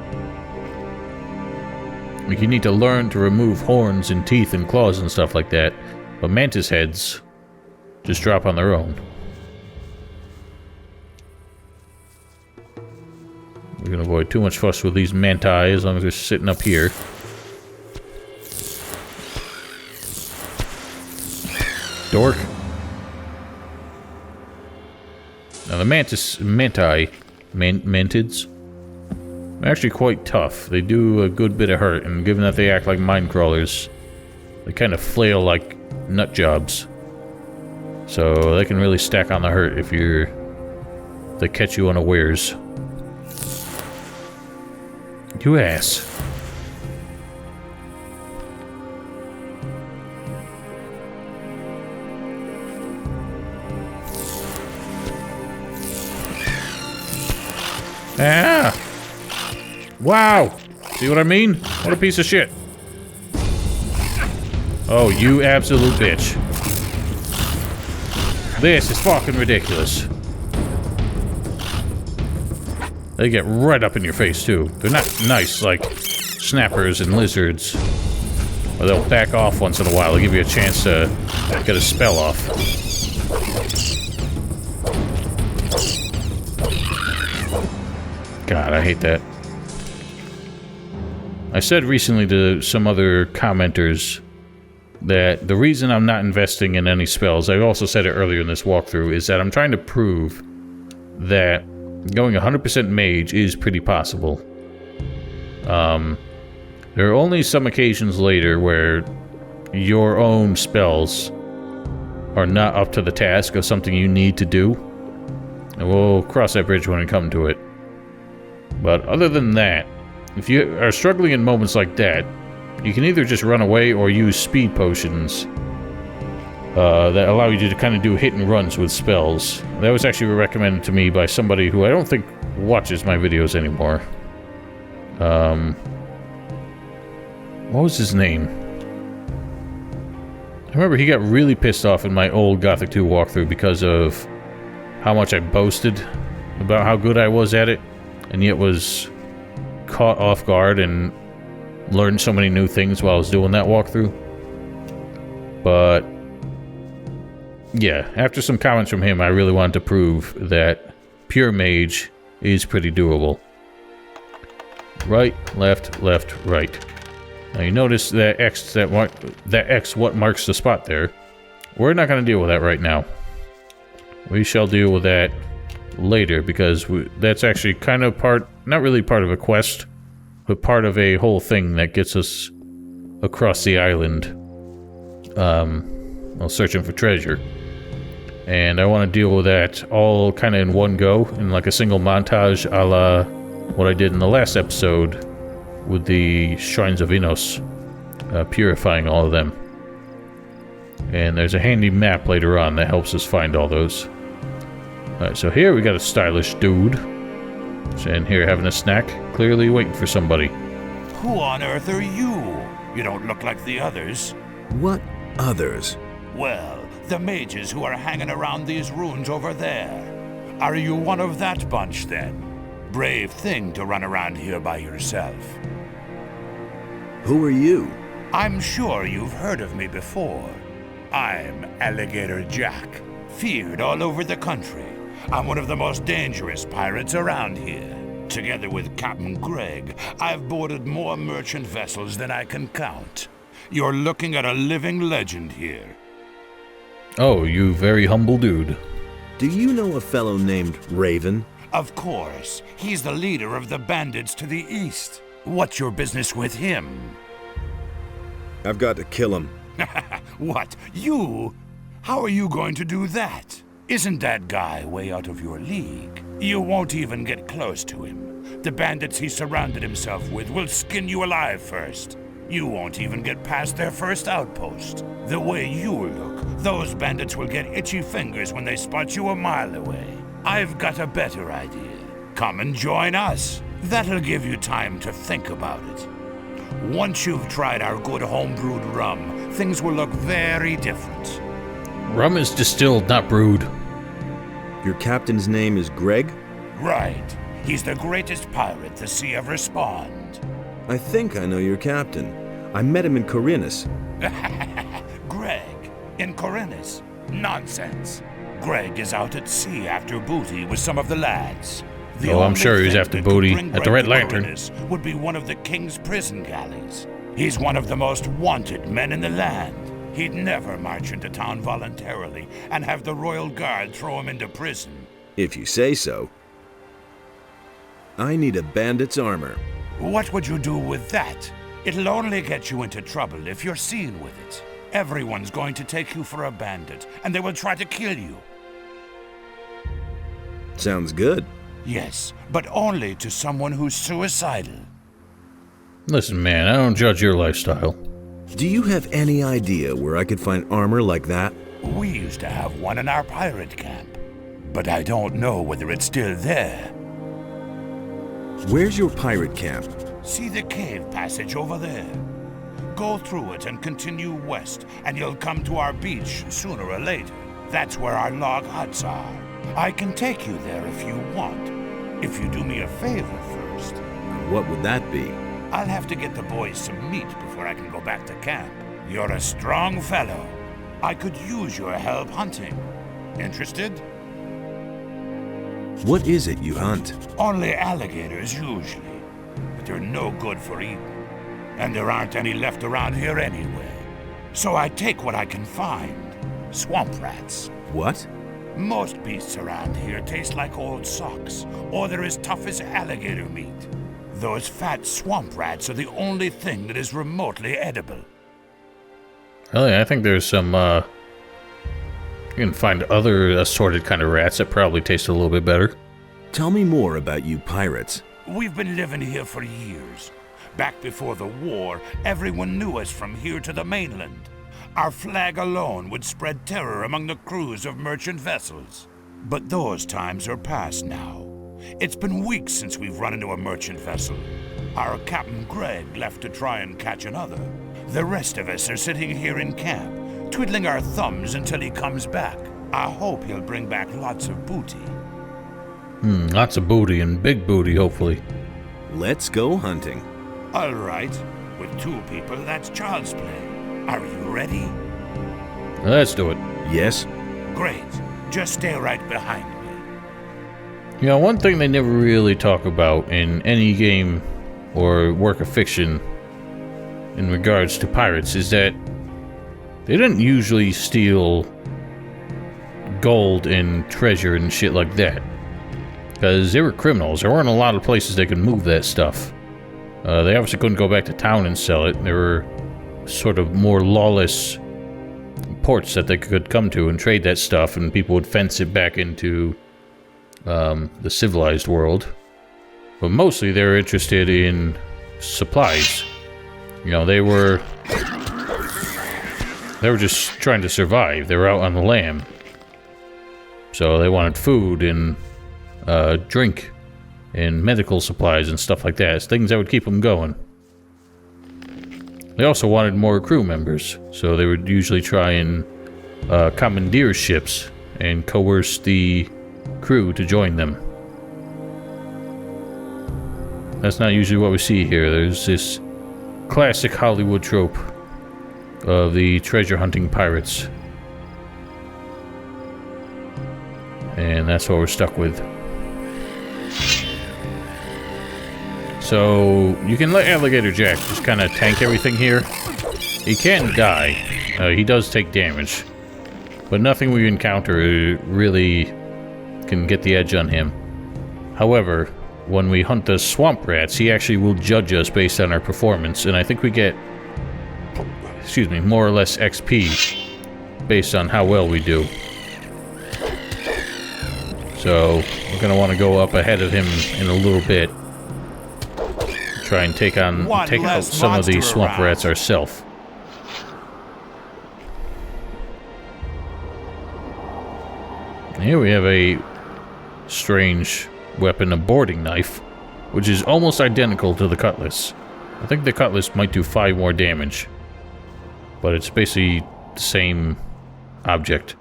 A: Like, you need to learn to remove horns and teeth and claws and stuff like that. But mantis heads just drop on their own. We're gonna avoid too much fuss with these manti as long as they're sitting up here. Dork. Now the mantids, are actually quite tough. They do a good bit of hurt, and given that they act like mine crawlers, they kind of flail like nut jobs. So they can really stack on the hurt if they catch you unawares. You ass. Ah! Wow! See what I mean? What a piece of shit. Oh, you absolute bitch. This is fucking ridiculous. They get right up in your face, too. They're not nice like snappers and lizards. Or they'll back off once in a while to give you a chance to get a spell off. God, I hate that. I said recently to some other commenters that the reason I'm not investing in any spells, I also said it earlier in this walkthrough, is that I'm trying to prove that going 100% mage is pretty possible. There are only some occasions later where your own spells are not up to the task of something you need to do. And we'll cross that bridge when we come to it. But other than that, if you are struggling in moments like that, you can either just run away or use speed potions that allow you to kind of do hit and runs with spells. That was actually recommended to me by somebody who I don't think watches my videos anymore. What was his name? remember he got really pissed off in my old Gothic 2 walkthrough because of how much I boasted about how good I was at it, and yet was caught off guard and learned so many new things while I was doing that walkthrough. But yeah, after some comments from him, I really wanted to prove that pure mage is pretty doable. Right, left, right. Now you notice that X what marks the spot there. We're not going to deal with that right now. We shall deal with that later, because that's actually kind of not really part of a quest, but part of a whole thing that gets us across the island, searching for treasure. And I want to deal with that all kind of in one go, in like a single montage, a la what I did in the last episode with the Shrines of Innos, purifying all of them. And there's a handy map later on that helps us find all those. Alright, so here we got a stylish dude. Sitting here having a snack, clearly waiting for somebody.
F: Who on earth are you? You don't look like the others.
B: What others?
F: Well, the mages who are hanging around these ruins over there. Are you one of that bunch, then? Brave thing to run around here by yourself.
B: Who are you?
F: I'm sure you've heard of me before. I'm Alligator Jack, feared all over the country. I'm one of the most dangerous pirates around here. Together with Captain Greg, I've boarded more merchant vessels than I can count. You're looking at a living legend here.
A: Oh, you very humble dude.
B: Do you know a fellow named Raven?
F: Of course. He's the leader of the bandits to the east. What's your business with him?
B: I've got to kill him.
F: What? You? How are you going to do that? Isn't that guy way out of your league? You won't even get close to him. The bandits he surrounded himself with will skin you alive first. You won't even get past their first outpost. The way you look, those bandits will get itchy fingers when they spot you a mile away. I've got a better idea. Come and join us. That'll give you time to think about it. Once you've tried our good homebrewed rum, things will look very different.
A: Rum is distilled, not brewed.
B: Your captain's name is Greg?
F: Right. He's the greatest pirate the sea ever spawned.
B: I think I know your captain. I met him in Corinus.
F: Greg, in Corinus? Nonsense. Greg is out at sea after booty with some of the lads.
A: I'm sure he's after booty at the Red Lantern.
F: Would be one of the king's prison galleys. He's one of the most wanted men in the land. He'd never march into town voluntarily and have the royal guard throw him into prison.
B: If you say so. I need a bandit's armor.
F: What would you do with that? It'll only get you into trouble if you're seen with it. Everyone's going to take you for a bandit, and they will try to kill you.
B: Sounds good.
F: Yes, but only to someone who's suicidal.
A: Listen, man, I don't judge your lifestyle.
B: Do you have any idea where I could find armor like that?
F: We used to have one in our pirate camp, but I don't know whether it's still there.
B: Where's your pirate camp?
F: See the cave passage over there? Go through it and continue west, and you'll come to our beach sooner or later. That's where our log huts are. I can take you there if you want, if you do me a favor first.
B: What would that be?
F: I'll have to get the boys some meat before I can go back to camp. You're a strong fellow. I could use your help hunting. Interested?
B: What is it you hunt?
F: Only alligators usually, but they're no good for eating. And there aren't any left around here anyway. So I take what I can find. Swamp rats.
B: What?
F: Most beasts around here taste like old socks, or they're as tough as alligator meat. Those fat swamp rats are the only thing that is remotely edible.
A: Really, I think there's some, you can find other assorted kind of rats that probably taste a little bit better.
B: Tell me more about you pirates.
F: We've been living here for years. Back before the war, everyone knew us from here to the mainland. Our flag alone would spread terror among the crews of merchant vessels. But those times are past now. It's been weeks since we've run into a merchant vessel. Our Captain Greg left to try and catch another. The rest of us are sitting here in camp, twiddling our thumbs until he comes back. I hope he'll bring back lots of booty.
A: Lots of booty and big booty, hopefully.
B: Let's go hunting.
F: All right. With 2 people, that's child's play. Are you ready?
A: Let's do it.
B: Yes?
F: Great. Just stay right behind me.
A: You know, one thing they never really talk about in any game or work of fiction in regards to pirates is that they didn't usually steal gold and treasure and shit like that. Because they were criminals. There weren't a lot of places they could move that stuff. They obviously couldn't go back to town and sell it. There were sort of more lawless ports that they could come to and trade that stuff, and people would fence it back into the civilized world. But mostly they were interested in supplies. You know, they were just trying to survive. They were out on the lam. So they wanted food and drink and medical supplies and stuff like that. It's things that would keep them going. They also wanted more crew members, so they would usually try and commandeer ships and coerce the crew to join them. That's not usually what we see here. There's this classic Hollywood trope of the treasure hunting pirates. And that's what we're stuck with. So, you can let Alligator Jack just kind of tank everything here. He can die. He does take damage. But nothing we encounter really can get the edge on him. However, when we hunt the swamp rats, he actually will judge us based on our performance, and I think we get, more or less XP based on how well we do. So, we're going to want to go up ahead of him in a little bit. Try and take out some of these swamp rats ourselves. Here we have a strange weapon, a boarding knife, which is almost identical to the cutlass. I think the cutlass might do 5 more damage, but it's basically the same object.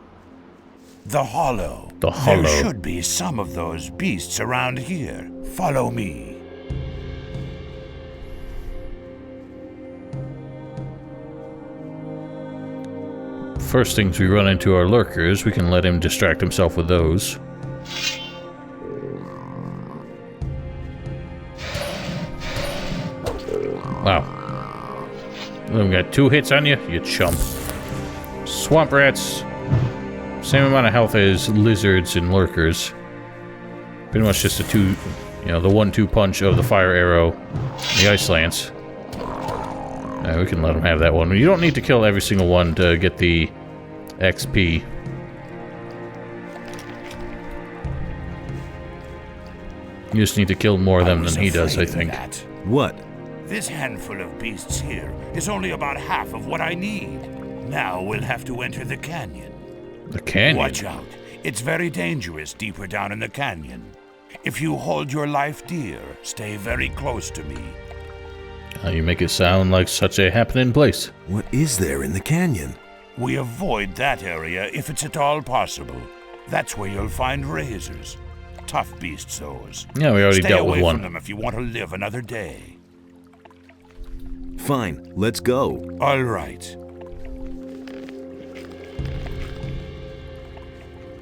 F: The Hollow.
A: The Hollow.
F: There should be some of those beasts around here. Follow me.
A: First things we run into are lurkers. We can let him distract himself with those. Wow. We got 2 hits on you, you chump. Swamp rats. Same amount of health as lizards and lurkers. Pretty much just the 1-2 punch of the fire arrow, the ice lance. We can let him have that one. You don't need to kill every single one to get the XP. You just need to kill more of them than he does, I think.
B: What?
F: This handful of beasts here is only about half of what I need. Now we'll have to enter the canyon.
A: The canyon?
F: Watch out. It's very dangerous deeper down in the canyon. If you hold your life dear, stay very close to me.
A: You make it sound like such a happening place.
B: What is there in the canyon?
F: We avoid that area if it's at all possible. That's where you'll find razors. Tough beasts, those.
A: Yeah, we already dealt with one.
F: Stay away from them if you want to live another day.
B: Fine, let's go.
F: All right.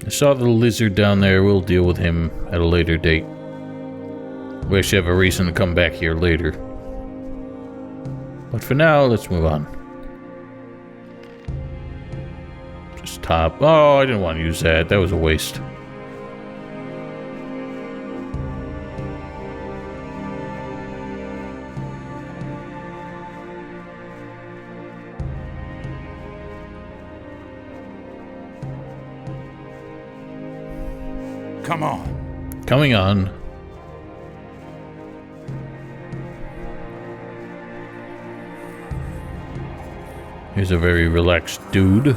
A: I saw the lizard down there. We'll deal with him at a later date. We actually have a reason to come back here later. But for now, let's move on. Just top. Oh, I didn't want to use that. That was a waste.
F: Come on.
A: Coming on. He's a very relaxed dude.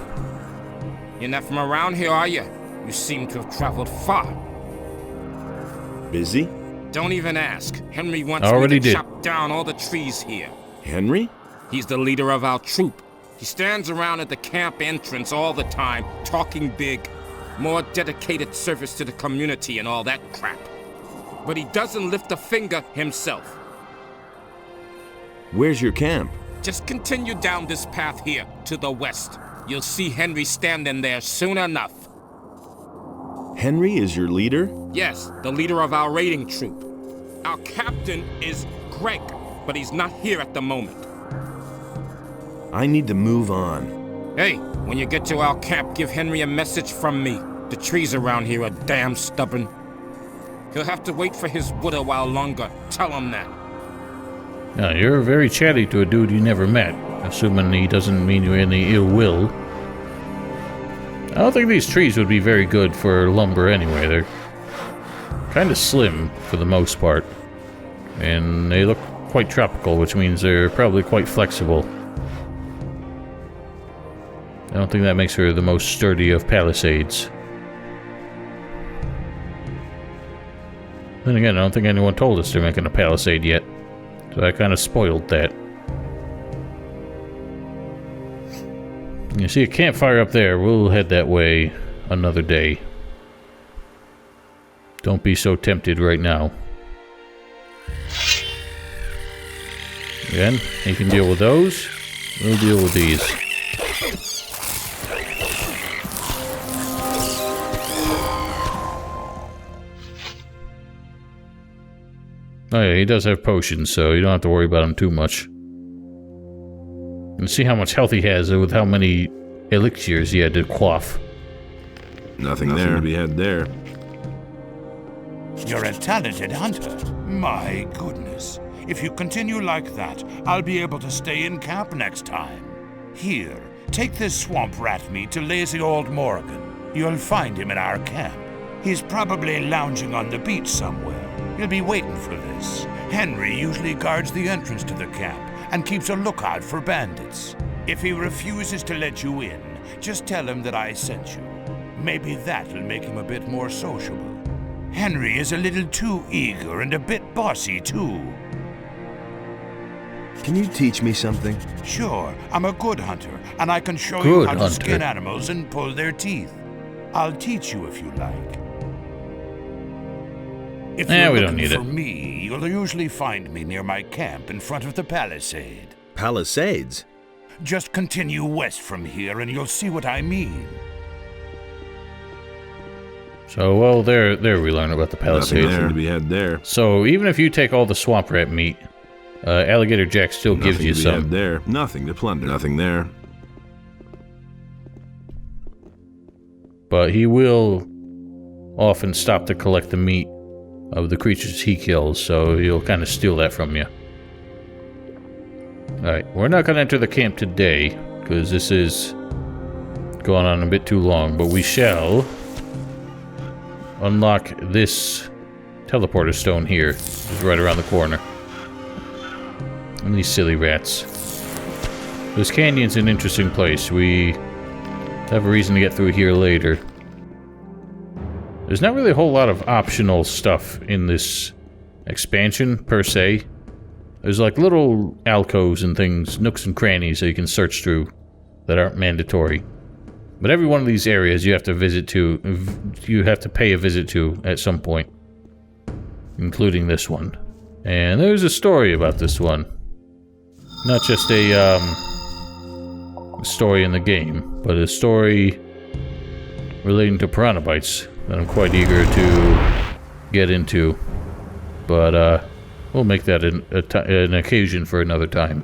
H: You're not from around here, are you? You seem to have traveled far.
B: Busy?
H: Don't even ask. Henry wants
A: Already
H: me to
A: did.
H: chop down all the trees here.
B: Henry?
H: He's the leader of our troop. He stands around at the camp entrance all the time, talking big. More dedicated service to the community and all that crap. But he doesn't lift a finger himself.
B: Where's your camp?
H: Just continue down this path here, to the west. You'll see Henry standing there soon enough.
B: Henry is your leader?
H: Yes, the leader of our raiding troop. Our captain is Greg, but he's not here at the moment.
B: I need to move on.
H: Hey, when you get to our camp, give Henry a message from me. The trees around here are damn stubborn. He'll have to wait for his wood a while longer. Tell him that.
A: Now, you're very chatty to a dude you never met, assuming he doesn't mean you any ill will. I don't think these trees would be very good for lumber anyway. They're kind of slim for the most part. And they look quite tropical, which means they're probably quite flexible. I don't think that makes her the most sturdy of palisades. Then again, I don't think anyone told us they're making a palisade yet. So I kind of spoiled that. You see a campfire up there. We'll head that way another day. Don't be so tempted right now. Again, you can deal with those. We'll deal with these. Oh yeah, he does have potions, so you don't have to worry about him too much. And see how much health he has with how many elixirs he had to quaff.
B: Nothing there to be had there.
G: You're a talented hunter. My goodness. If you continue like that, I'll be able to stay in camp next time. Here, take this swamp rat meat to lazy old Morgan. You'll find him in our camp. He's probably lounging on the beach somewhere. He'll be waiting for this. Henry usually guards the entrance to the camp and keeps a lookout for bandits. If he refuses to let you in, just tell him that I sent you. Maybe that'll make him a bit more sociable. Henry is a little too eager and a bit bossy, too.
B: Can you teach me something?
G: Sure, I'm a good hunter, and I can show you how to skin animals and pull their teeth. I'll teach you if you like. If you're looking for me, you'll usually find me near my camp in front of the palisade.
B: Palisades?
G: Just continue west from here and you'll see what I mean.
A: So, well, there we learn about the palisade.
B: Nothing to be had there.
A: So, even if you take all the swamp rat meat, Alligator Jack still gives you some.
B: Nothing to be had there. Nothing to plunder. Nothing there.
A: But he will often stop to collect the meat of the creatures he kills, so he'll kind of steal that from you. Alright, we're not going to enter the camp today, because this is going on a bit too long, but we shall unlock this teleporter stone here. It's right around the corner. And these silly rats. This canyon's an interesting place. We have a reason to get through here later. There's not really a whole lot of optional stuff in this expansion, per se. There's like little alcoves and things, nooks and crannies that you can search through that aren't mandatory. But every one of these areas you have to visit to, you have to pay a visit to at some point. Including this one. And there's a story about this one. Not just a story in the game, but a story relating to piranha bites that I'm quite eager to get into. But we'll make that an occasion for another time.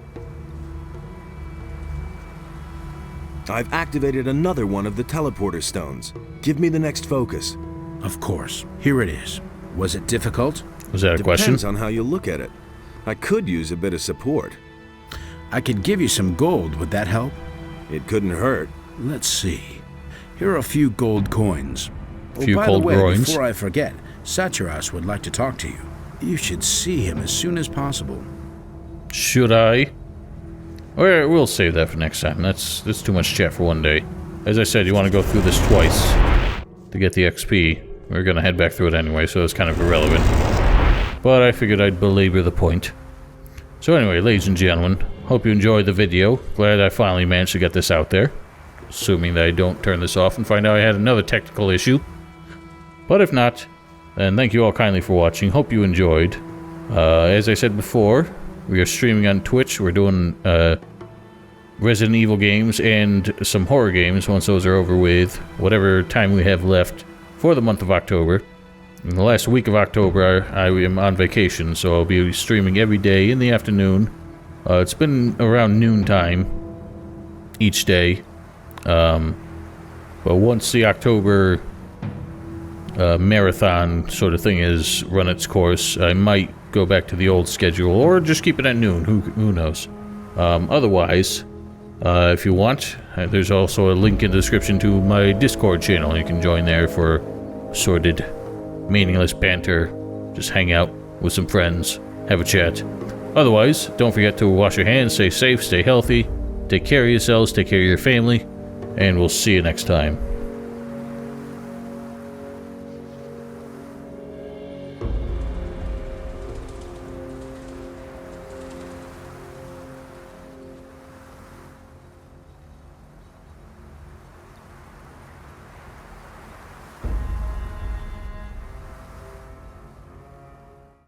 B: I've activated another one of the teleporter stones. Give me the next focus.
F: Of course. Here it is. Was it difficult?
A: Was that a question?
B: Depends on how you look at it. I could use a bit of support.
F: I could give you some gold. Would that help?
B: It couldn't hurt.
F: Let's see. Here are a few gold coins.
A: A few
F: by
A: gold
F: the way,
A: groins.
F: Before I forget, Satyras would like to talk to you. You should see him as soon as possible.
A: Should I? Or we'll save that for next time. That's too much chat for one day. As I said, you want to go through this twice to get the XP. We're going to head back through it anyway, so it's kind of irrelevant. But I figured I'd belabor the point. So anyway, ladies and gentlemen, hope you enjoyed the video. Glad I finally managed to get this out there. Assuming that I don't turn this off and find out I had another technical issue. But if not, then thank you all kindly for watching. Hope you enjoyed. As I said before, we are streaming on Twitch. We're doing Resident Evil games and some horror games once those are over with. Whatever time we have left for the month of October. In the last week of October, I am on vacation, so I'll be streaming every day in the afternoon. It's been around noontime each day. But once the October marathon sort of thing has run its course, I might go back to the old schedule, or just keep it at noon. Who knows? Otherwise, if you want, there's also a link in the description to my Discord channel. You can join there for assorted, meaningless banter. Just hang out with some friends, have a chat. Otherwise, don't forget to wash your hands, stay safe, stay healthy, take care of yourselves, take care of your family, and we'll see you next time.